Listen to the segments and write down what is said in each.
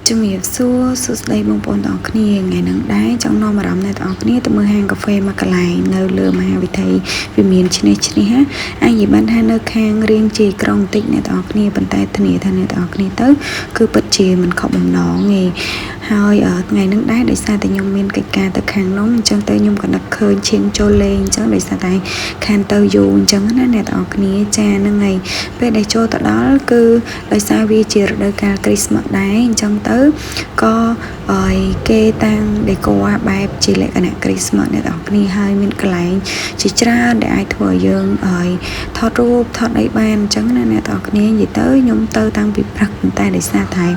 ជំរាបសួរសួស្តីបងប្អូនទាំងអស់គ្នាថ្ងៃនេះដែរចង់នាំអារម្មណ៍អ្នកទាំងអស់គ្នាទៅមើលហាងកាហ្វេមួយកន្លែងនៅលើមហាវិថីវិមានឈ្នេះអញនិយាយបានថានៅខាងរៀងជាក្រុងបន្តិចអ្នកទាំងអស់គ្នាប៉ុន្តែធានាថាអ្នកទាំងអស់គ្នាទៅគឺពិតជាមិនខកបំណងទេហើយថ្ងៃនេះដែរដោយសារតែខ្ញុំមានកិច្ចការទៅខាងនោះអញ្ចឹងទៅខ្ញុំក៏នឹកឃើញឈានចូលលេងអញ្ចឹងដោយសារតែខានទៅយូរអញ្ចឹងណាអ្នកទាំងអស់គ្នាចាហ្នឹងហើយពេលដែលចូលទៅដល់គឺដោយសារវាជារដូវកាលគ្រីស្មាស់ដែរអញ្ចឹងទៅក៏គេតាំងដេកូបែបជាលក្ខណៈគ្រីស្មាស់អ្នកទាំងអស់គ្នាហើយមានកន្លែងជាច្រើនដែលអាចធ្វើឲ្យយើងថតរូបថតអីបានអញ្ចឹងណាអ្នកទាំងអស់គ្នានិយាយទៅខ្ញុំទៅតាំងពីព្រឹកប៉ុន្តែដោយសារតែ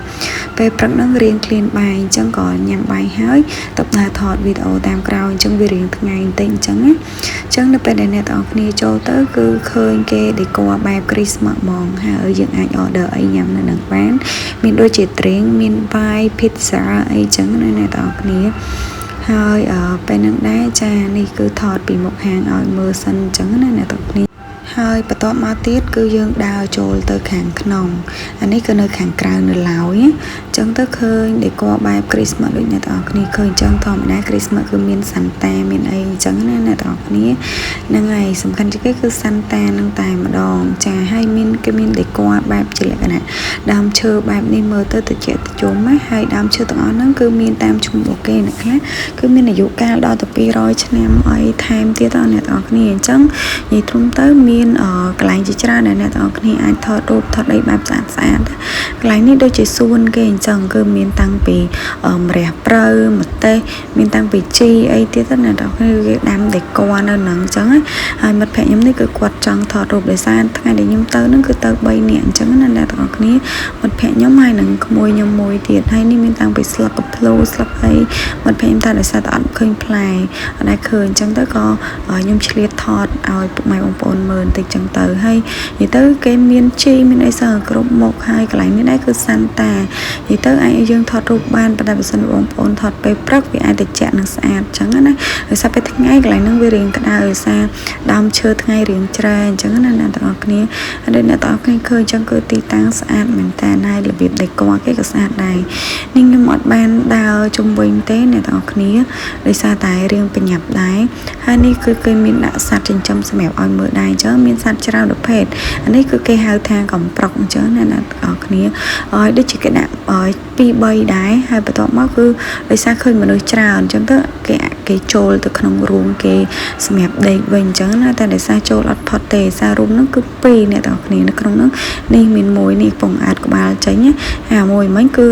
ពេលព្រឹកហ្នឹងរៀងឃ្លានបាយអញ្ចឹងក៏ញ៉ាំបាយហើយទៅដើរថតវីដេអូតាមក្រោយអញ្ចឹងវារៀងថ្ងៃបន្តិចអញ្ចឹងណាអញ្ចឹងនៅពេលដែលអ្នកទាំងអស់គ្នាចូលទៅគឺឃើញគេដេកូបែបគ្រីស្មាស់ហ្មងហើយយើងអាច order អីញ៉ាំនៅនឹងបានមានដូចជា drink មានបាយ pizza អីចឹងណាអ្នកទាំងអស់គ្នាហើយពេលហ្នឹងដែរចានេះគឺថតពីមុខហាងឲ្យមើលសិនចឹងណាអ្នកទាំងអស់គ្នាហើយបន្ទាប់មកទៀតគឺយើងដើរចូលទៅខាងក្នុងអានេះគឺនៅខាងក្រៅនៅឡើយអញ្ចឹងទៅឃើញដេកូបែបគ្រីស្មាស់ដូចអ្នកទាំងអស់គ្នាឃើញអញ្ចឹងធម្មតាគ្រីស្មាស់គឺមានសាន់តាមានអីអញ្ចឹងណាអ្នកទាំងអស់គ្នាហ្នឹងហើយសំខាន់ជាងគេគឺសាន់តានឹងតែម្ដងចាហើយគេមានដេកូបែបជាលក្ខណៈដើមឈើបែបនេះមើលទៅត្រជាក់ត្រជុំណាហើយដើមឈើទាំងអស់ហ្នឹងគឺមានតាមឈ្មោះអូខេអ្នកខ្លះគឺមានអាយុកាលដល់ទៅ200ឆ្នាំអីថែមទៀតដល់អ្នកទាំងអស់គ្នាអញ្ចឹងនិយាយត្រង់ទៅមានកន្លែងជាច្រើនដែលអ្នកទាំងអស់គ្នាអាចថតរូបថតអីបែបស្អាតកន្លែងនេះដូចជាសួនគេអញ្ចឹងគឺមានតាំងពីម្រះព្រៅម្ទេសមានតាំងពីជីអីទៀតណាអ្នកទាំងអស់គ្នាគេដាំដេកូនៅហ្នឹងអញ្ចឹងហើយមិត្តភក្តិខ្ញុំនេះគឺគាត់ចង់ថតរូបដោយសារថ្ងៃដែលខ្ញុំទៅហ្នឹងគឺទៅ3នាក់អញ្ចឹងណាអ្នកទាំងអស់គ្នាមិត្តភក្តិខ្ញុំហើយនឹងក្មួយខ្ញុំមួយទៀតហើយនេះមានតាំងពីស្លឹកកភ្លូស្លឹកអីមិត្តភក្តិខ្ញុំតែដោយសារតែអត់ឃើញផ្លែអត់ដែលឃើញអញ្ចឹងទៅក៏ខ្ញុំឆ្លៀតថតឲ្យពុកម៉ែបងប្អូនមើលបន្តិចចឹងទៅហើយនិយាយទៅគេមានជីមានអីសើគ្រប់មុខហើយកន្លែងនេះដែរគឺសាន់តានិយាយទៅអាចឲ្យយើងថតរូបបានប៉ុន្តែបើសិនបងប្អូនថតពេលព្រឹកវាអាចត្រជាក់និងស្អាតចឹងណាដោយសារពេលថ្ងៃកន្លែងហ្នឹងវារៀងក្តៅដោយសារដើមឈើថ្ងៃរៀងច្រែអញ្ចឹងណាអ្នកទាំងអស់គ្នាហើយអ្នកទាំងអស់គ្នាឃើញអញ្ចឹងគឺទីតាំងស្អាតមែនតើហើយរបៀបដេកូគេក៏ស្អាតដែរនេះខ្ញុំអត់បានដើរជុំវិញទេអ្នកទាំងអស់គ្នាដោយសារតែរៀងប្រញាប់ដែរហើយនេះគឺគេមានដាក់សត្វចិញ្ចឹមសម្រាប់ឲ្យមើលដែរអញ្ចឹងមានសត្វច្រើនប្រភេទអានេះគឺគេហៅថាកំប្រុកអញ្ចឹងណាអ្នកទាំងអស់គ្នាឲ្យដូចជាគេដាក់2 3ដែរហើយបន្ទាប់មកគឺដោយសារឃើញមនុស្សច្រើនអញ្ចឹងទៅគេចូលទៅក្នុងរូមគេសម្រាប់ដេកវិញអញ្ចឹងណាតែដោយសារចូលអត់ផុតទេសាររូមហ្នឹងគឺ2អ្នកទាំងអស់គ្នានៅក្នុងហ្នឹងនេះមានមួយនេះកំពុងអាតក្បាលចេញអាមួយមិញគឺ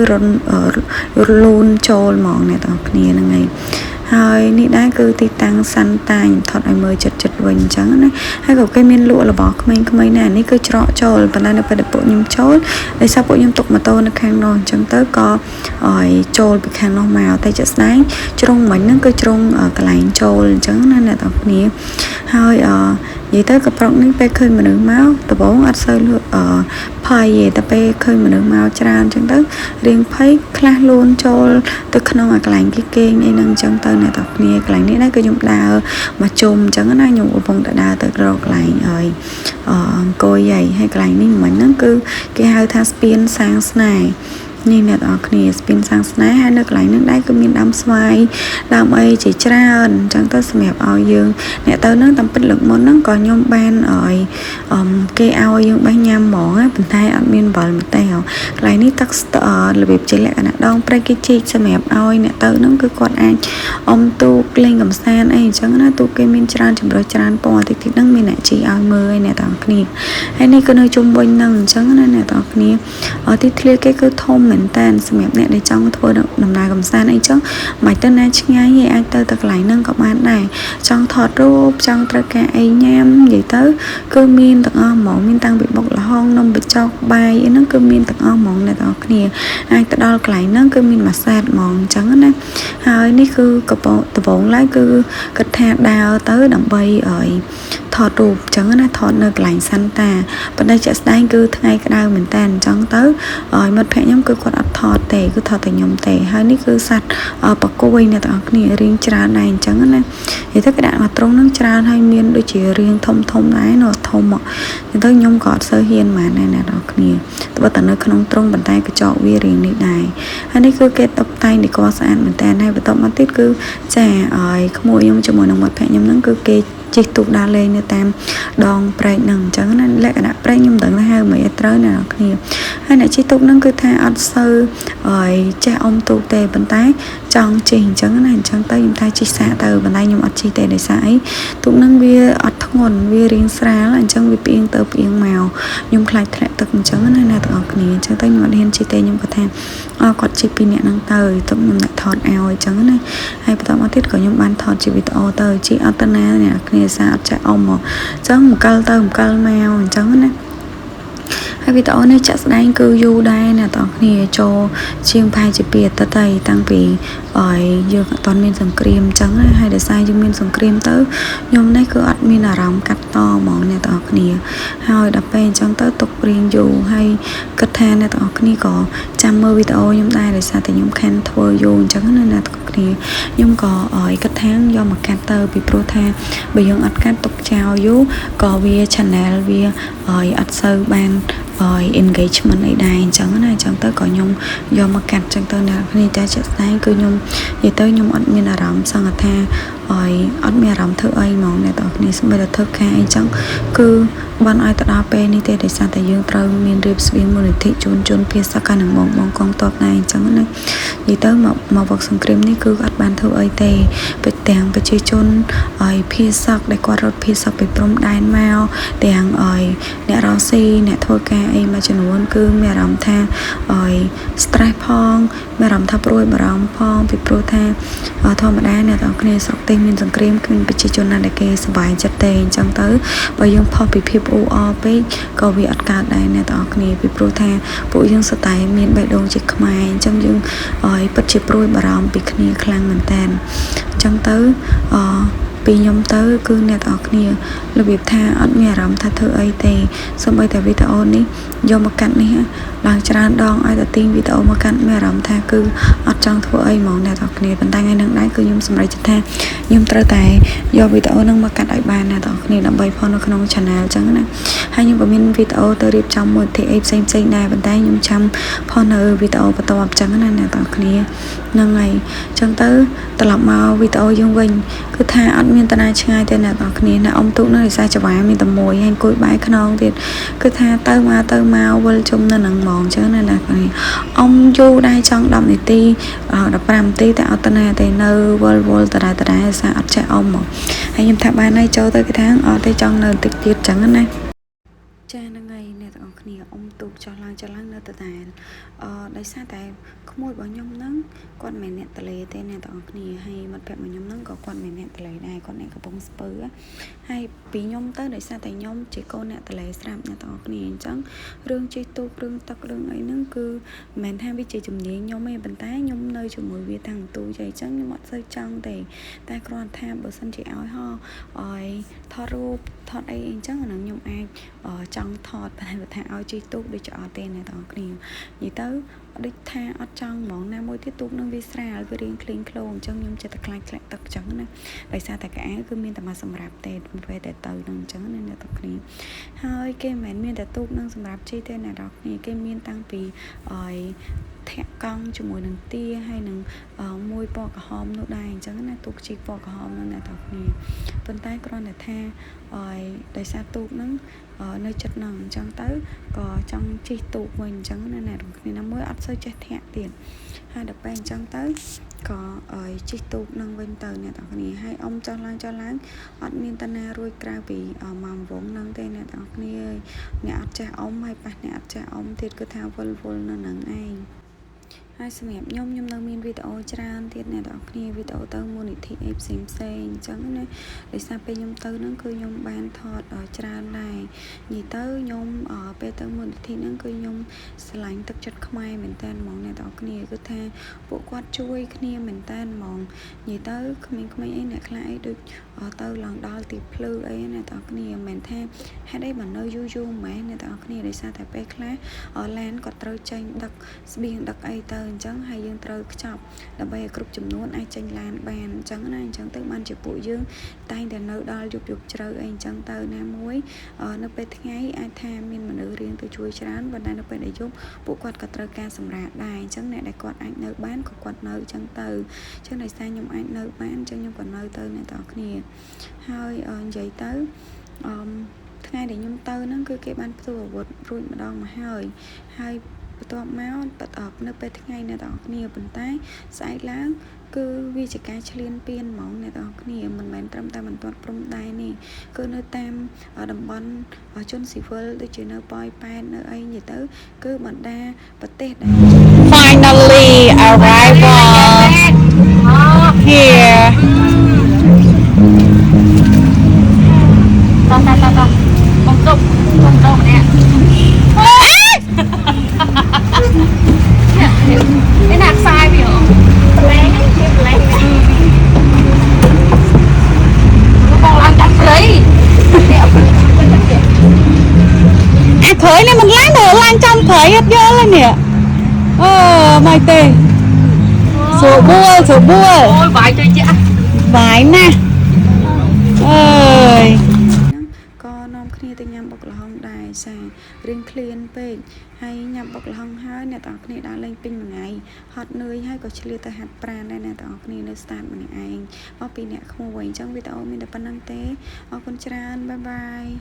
លូនចូលហ្មងអ្នកទាំងអស់គ្នាហ្នឹងហើយនេះដែរគឺទីតាំងសាន់តាខ្ញុំថតឲ្យមើលចិត្តវិញអញ្ចឹងណាហើយក៏គេមានលក់របស់ក្មេងៗដែរនេះគឺច្រកចូលប៉ុន្តែនៅពេលដែលពួកខ្ញុំចូលដោយសារពួកខ្ញុំទុកម៉ូតូនៅខាងនោះអញ្ចឹងទៅក៏ចូលពីខាងនោះមកតែជាក់ស្ដែងជ្រុងមិញហ្នឹងគឺជ្រុងកន្លែងចូលអញ្ចឹងណាអ្នកទាំងគ្នាហើយនិយាយទៅកប្រុកនេះពេលឃើញមនុស្សមកដំបូងអត់សូវភ័យទេតែពេលឃើញមនុស្សមកច្រើនអញ្ចឹងទៅរៀងភ័យខ្លះលូនចូលទៅក្នុងកន្លែងគេងអីហ្នឹងអញ្ចឹងទៅអ្នកទាំងគ្នាកន្លែងនេះដែរគឺខ្ញុំដើរមកជុំអញ្ចឹងណាខ្ញុំកំពុងតែដើរទៅរកកន្លែងអង្គុយហើយកន្លែងនេះមិញហ្នឹងគឺគេហៅថាស្ពានសាងស្នេហ៍នេះអ្នកទាំងអស់គ្នាស្ពានសាងស្នេហ៍ហើយនៅកន្លែងហ្នឹងដែរគឺមានដើមស្វាយដើមអីជាច្រើនអញ្ចឹងទៅសម្រាប់ឲ្យយើងអ្នកទៅហ្នឹងតាមពិតលើកមុនហ្នឹងក៏ខ្ញុំបានគេឲ្យយើងបេះញ៉ាំហ្មងប៉ុន្តែអត់មានអំបិលម្ទេសកន្លែងនេះទឹករបៀបជាលក្ខណៈដងព្រៃគេជីកសម្រាប់ឲ្យអ្នកទៅហ្នឹងគឺគាត់អាចទូកលេងកំសាន្តអីអញ្ចឹងណាទូកគេមានច្រើនចម្រុះច្រើនពណ៌តិចហ្នឹងមានអ្នកជីឲ្យមើលឯអ្នកទាំងគ្នាហើយនេះគឺនៅជុំវិញហ្នឹងអញ្ចឹងណាអ្នកទាំងគ្នាទីធ្លាគេគឺធំមែនតើសម្រាប់អ្នកដែលចង់ធ្វើដំណើរកំសាន្តអីចឹងមិនទៅណាឆ្ងាយទេអាចទៅកន្លែងហ្នឹងក៏បានដែរចង់ថតរូបចង់ត្រូវការអីញ៉ាំនិយាយទៅគឺមានទាំងអស់ហ្មងមានតាំងពីបុកល្ហុងនំបញ្ចុកបាយអីហ្នឹងគឺមានទាំងអស់ហ្មងអ្នកទាំងអស់គ្នាអាចទៅដល់កន្លែងហ្នឹងគឺមានម៉ាស្សាតហ្មងអញ្ចឹងណាហើយនេះគឺដំបូងឡើយគឺគិតថាដើរទៅដើម្បីថតរូបអញ្ចឹងណាថតនៅកន្លែងសាន់តាប៉ុន្តែជាក់ស្ដែងគឺថ្ងៃក្តៅមែនតើអញ្ចឹងទៅឲ្យមិត្តភក្តិខ្ញុំគឺគាត់អត់ថតទេគឺថតតែខ្ញុំទេហើយនេះគឺសัตว์បកគួយអ្នកទាំងអស់គ្នារៀងច្រើនដែរអញ្ចឹងណានិយាយទៅគេដាក់មកត្រង់ហ្នឹងច្រើនហើយមានដូចជារៀងធំដែរនោះធំមកទៅខ្ញុំក៏អត់សូវហ៊ានហ្មងណាអ្នកទាំងអស់គ្នាតែបើតែនៅក្នុងត្រង់ប៉ុន្តែកញ្ចក់វារៀងនេះដែរហ ហើយនេះគឺគេតុបតែងដេកស្អាតមែនតើហើយបន្ទាប់មកទៀតគឺចាឲ្យក្មួយខ្ញុំជាមួយនឹងមាត់ភ័ក្ដិខ្ញុំហ្នឹងគឺគេជិះទូកដើរលេងនៅតាមដងព្រែកហ្នឹងអញ្ចឹងណាលក្ខណៈព្រែកខ្ញុំមិនដឹងថាហៅមិនឲ្យត្រូវណាគ្នាហើយអ្នកជិះទូកហ្នឹងគឺថាអត់សូវឲ្យចេះអុំទូកទេប៉ុន្តែចង់ជិះអញ្ចឹងណាអញ្ចឹងទៅខ្ញុំថាជិះសាកទៅប៉ុន្តែខ្ញុំអត់ជិះទេដោយសារអីទូកហ្នឹងវាអត់ធ្ងន់វារៀងស្រាលអញ្ចឹងវាផ្អៀងទៅផ្អៀងមកខ្ញុំខ្លាចធ្លាក់ទឹកអញ្ចឹងណាអ្នកទាំងអស់គ្នាអញ្ចឹងទៅខ្ញុំអត់ហ៊ានជិះទេខ្ញុំគាត់ថាគាត់ជិះពីអ្នកហ្នឹងទៅខ្ញុំអ្នកថតឲ្យអញ្ចឹងណាហើយបន្តមកទៀតក៏ខ្ញុំបានថតជាវីដេអូទៅជិះអត់ទៅណាអ្នកគ្នាសារអត់ចេះអុំមកអញ្ចឹងមកទៅមកមកអញ្ចឹងណាហើយវីដេអូនេះចាក់ស្ដែងគឺយូរដែរអ្នកទាំងគ្នាចូលជាងប្រហែលជា2អាទិត្យហើយតាំងពីយើងអត់ទាន់មានសង្គ្រាមអញ្ចឹងហើយដោយសារយើងមានសង្គ្រាមទៅខ្ញុំនេះគឺអត់មានអារម្មណ៍កាត់តហ្មងអ្នកទាំងគ្នាហើយដល់ពេលអញ្ចឹងទៅទុករៀងយូរហើយគិតថាអ្នកទាំងគ្នាក៏ចាំមើលវីដេអូខ្ញុំដែរដោយសារតែខ្ញុំខានធ្វើយូរអញ្ចឹងណាអ្នកទាំងគ្នាខ្ញុំក៏គិតថាយកមកកាត់ទៅពីព្រោះថាបើយើងអត់កាត់ទុកចោលយូរក៏វា channel វាអត់សូវបានengagement អីដែរអញ្ចឹងណាអញ្ចឹងទៅក៏ខ្ញុំយកមកកាត់អញ្ចឹងទៅអ្នកគ្នាតែជាក់ស្ដែងគឺខ្ញុំនិយាយទៅខ្ញុំអត់មានអារម្មណ៍សង្ឃថាអត់មានអារម្មណ៍ធ្វើអីហ្មងអ្នកទាំងគ្នាស្បែកតែធ្វើការអីចឹងគឺបានឲ្យទៅដល់ពេលនេះទេដោយសារតែយើងត្រូវមានរៀបស្បៀងមូលនិធិជូនជនភាសាកានឹងបងកងតបដែរអញ្ចឹងណានិយាយទៅមកវឹកសង្គ្រាមនេះគឺអត់បានធ្វើអីទេពេលទាំងប្រជាជនភាសាដែលគាត់រត់ភាសាពីព្រំដែនមកទាំងអ្នករស់ស៊ីអ្នកធ្វើការអីមួយចំនួនគឺមានអារម្មណ៍ថា stress ផងមានអារម្មណ៍ថាព្រួយបារម្ភផងពីព្រោះថាធម្មតាអ្នកទាំងគ្នាស្រុកទេសមានសង្គ្រាមគ្មានប្រជាជនណាដែលគេសប្បាយចិត្តទេអញ្ចឹងទៅបើយើងផុសពីភាពអ៊ូអរពេកក៏វាអត់កើតដែរអ្នកទាំងគ្នាពីព្រោះថាពួកយើងសតែមានបេះដូងជាខ្មែរអញ្ចឹងយើងពិតជាព្រួយបារម្ភពីគ្នាខ្លាំងមែនតើអញ្ចឹងទៅពីខ្ញុំទៅគឺអ្នកទាំងអស់គ្នារបៀបថាអត់មានអារម្មណ៍ថាធ្វើអីទេសូម្បីតែវីដេអូនេះយកមកកាត់នេះឡើងច្រើនដងឲ្យតែទីងវីដេអូមកកាត់មានអារម្មណ៍ថាគឺអត់ចង់ធ្វើអីហ្មងអ្នកទាំងអស់គ្នាប៉ុន្តែថ្ងៃហ្នឹងដែរគឺខ្ញុំសម្រេចចិត្តថាខ្ញុំត្រូវតែយកវីដេអូហ្នឹងមកកាត់ឲ្យបានអ្នកទាំងអស់គ្នាដើម្បីផុសនៅក្នុង channel អញ្ចឹងណាហើយខ្ញុំក៏មានវីដេអូទៅរៀបចំមួយទីអីផ្សេងដែរប៉ុន្តែខ្ញុំចាំផុសនៅវីដេអូបន្ទាប់អញ្ចឹងណាអ្នកទាំងអស់គ្នាហ្នឹងហើយអញ្ចឹងទៅត្រឡប់មកវីដេអូយើងវិញគឺថាអត់មានតាណាឆ្ងាយទេអ្នកទាំងគ្នាណាអ៊ំទូកនៅឯសាចវាមានតែមួយហើយអង្គុយបែរខ្នងទៀតគឺថាទៅមកវិលជុំនៅនឹងហ្មងអញ្ចឹងណាអ្នកគ្នាអ៊ំយូរដែរចង់10នាទី15នាទីតែអត់តាណាទេនៅវិលតរ៉ាសារអត់ចេះអ៊ំមកហើយខ្ញុំថាបានហើយចូលទៅគេថាអត់ទេចង់នៅតិចទៀតអញ្ចឹងណាចាហ្នឹងហើយអ្នកទាំងអស់គ្នាអ៊ំទូកចុះឡើងនៅតតែដោយសារតែក្មួយរបស់ខ្ញុំហ្នឹងគាត់មិនអ្នកតលេទេអ្នកទាំងអស់គ្នាហើយមិត្តភក្តិរបស់ខ្ញុំហ្នឹងក៏គាត់មិនអ្នកតលេដែរគាត់អ្នកកំពុងស្ពើហើយពីខ្ញុំទៅដោយសារតែខ្ញុំជាកូនអ្នកតលេស្រាប់អ្នកទាំងអស់គ្នាអញ្ចឹងរឿងជិះទូករឿងទឹករឿងអីហ្នឹងគឺមិនមែនថាវាជាជំនាញខ្ញុំទេប៉ុន្តែខ្ញុំនៅជាមួយវាតាំងទូចអញ្ចឹងខ្ញុំអត់សូវចង់ទេតែគ្រាន់ថាបើសិនជាឲ្យថតរូបថតអីអញ្ចឹងអាហ្នឹងខ្ញុំអាចចង់ថតតែថាឲ្យជិះទូកដូចជាអត់ទេអ្នកទាំងអស់គ្នានិយាយទៅដូចថាអត់ចង់ហ្មងណាមួយទៀតទូកនឹងវាស្រាលវារៀងក្លែងក្លោងអញ្ចឹងខ្ញុំចិត្តតែខ្លាចធ្លាក់ទឹកអញ្ចឹងណាដោយសារតែកៅអៅគឺមានតែមកសម្រាប់ទេពេលតែទៅនឹងអញ្ចឹងណាអ្នកទាំងគ្នាហើយគេមិនមែនមានតែទូកនឹងសម្រាប់ជិះទេអ្នកទាំងគ្នាគេមានតាំងពីធាក់កង់ជាមួយនឹងទាហើយនឹងមួយពណ៌ក្រហមនោះដែរអញ្ចឹងណាទូកជីកពណ៌ក្រហមនោះអ្នកទាំងគ្នាប៉ុន្តែគ្រាន់តែថាដោយសារទូកហ្នឹងនៅចិត្តហ្នឹងអញ្ចឹងទៅក៏ចង់ជិះទូកវិញអញ្ចឹងណាអ្នកទាំងគ្នាណាមួយអត់សូវចេះធាក់ទៀតហើយដល់ពេលអញ្ចឹងទៅក៏ជិះទូកនឹងវិញទៅអ្នកទាំងគ្នាហើយអ៊ំចុះឡើងអត់មានតាណារួចក្រៅពីមកវងហ្នឹងទេអ្នកទាំងគ្នាអើយអ្នកអត់ចេះអ៊ំហើយប៉ះអ្នកអត់ចេះអ៊ំទៀតគឺថាវល់នៅហ្នឹងឯងហើយសម្រាប់ខ្ញុំនៅមានវីដេអូច្រើនទៀតអ្នកទាំងគ្នាវីដេអូទៅមូលនិធិអីផ្សេងអញ្ចឹងណាដោយសារពេលខ្ញុំទៅហ្នឹងគឺខ្ញុំបានថតច្រើនដែរនិយាយទៅខ្ញុំពេលទៅមូលនិធិហ្នឹងគឺខ្ញុំស្រឡាញ់ទឹកចិត្តខ្មែរមែនតើហ្មងអ្នកទាំងគ្នាគឺថាពួកគាត់ជួយគ្នាមែនតើហ្មងនិយាយទៅក្មេងៗអីអ្នកខ្លះអីដូចទៅឡើងដល់ទីភ្លឺអីអ្នកទាំងគ្នាមិនមែនថាហេតុអីបើនៅយូរម៉ែអ្នកទាំងគ្នាដោយសារតែពេលខ្លះឡានគាត់ត្រូវចេញដឹកស្បៀងដឹកអីទៅ ចឹងហើយយើងត្រូវខ្ចប់ដើម្បីឲ្យគ្រប់ចំនួនអាចចេញឡានបានចឹងណាអញ្ចឹងទៅបានជាពួកយើងតែងតែនៅដល់យប់ជ្រៅអីចឹងទៅណាមួយនៅពេលថ្ងៃអាចថាមានមនុស្សរៀងទៅជួយច្រើនប៉ុន្តែនៅពេលដែលយប់ពួកគាត់ក៏ត្រូវការសម្រាប់ដែរអញ្ចឹងអ្នកដែលគាត់អាចនៅបានក៏គាត់នៅចឹងទៅចឹងដោយសារខ្ញុំអាចនៅបានអញ្ចឹងខ្ញុំក៏នៅទៅអ្នកទាំងអស់គ្នាហើយនិយាយទៅថ្ងៃដែលខ្ញុំទៅហ្នឹងគឺគេបានផ្ទុះអាវុធរួចម្ដងមកហើយបន្ទាប់មកនៅពេលថ្ងៃអ្នកទាំងអស់គ្នាប៉ុន្តែស្អែកឡើងគឺវាជាការឈ្លានពានហ្មងអ្នកទាំងអស់គ្នាមិនមែនត្រឹមតែបន្ទាត់ព្រំដែននេះគឺនៅតាមតំបន់ជនស៊ីវិលដូចជានៅប៉ោយប៉ែតនៅអីនិយាយទៅគឺបណ្ដាប្រទេសដែល Finally arrival here តោះបងទុកនេះនេះណាខ្សែវាប្លែងបងឡើងចាក់ព្រៃអាព្រៃនេះមិនឡើងទៅឡើងចំព្រៃអត់យល់ទេនេះមិនទេស្រួលអូយបាយជួយចាក់បាយណាស់អើយក៏នាំគ្នាទៅញ៉ាំបុកល្ហុងដែរសារៀងឃ្លានពេកហើយញ៉ាំបុកល្ហុងហើយអ្នកទាំងអស់គ្នាដើរលេងពេញមួយថ្ងៃហត់នឿយហើយក៏ឆ្លៀតទៅហាត់ប្រាណដែរអ្នកទាំងអស់គ្នានៅស្តាតម្នាក់ឯងមកពីអ្នកក្មួយអញ្ចឹងវីដេអូមានតែប៉ុណ្្នឹងទេអរគុណច្រើនបាយបាយ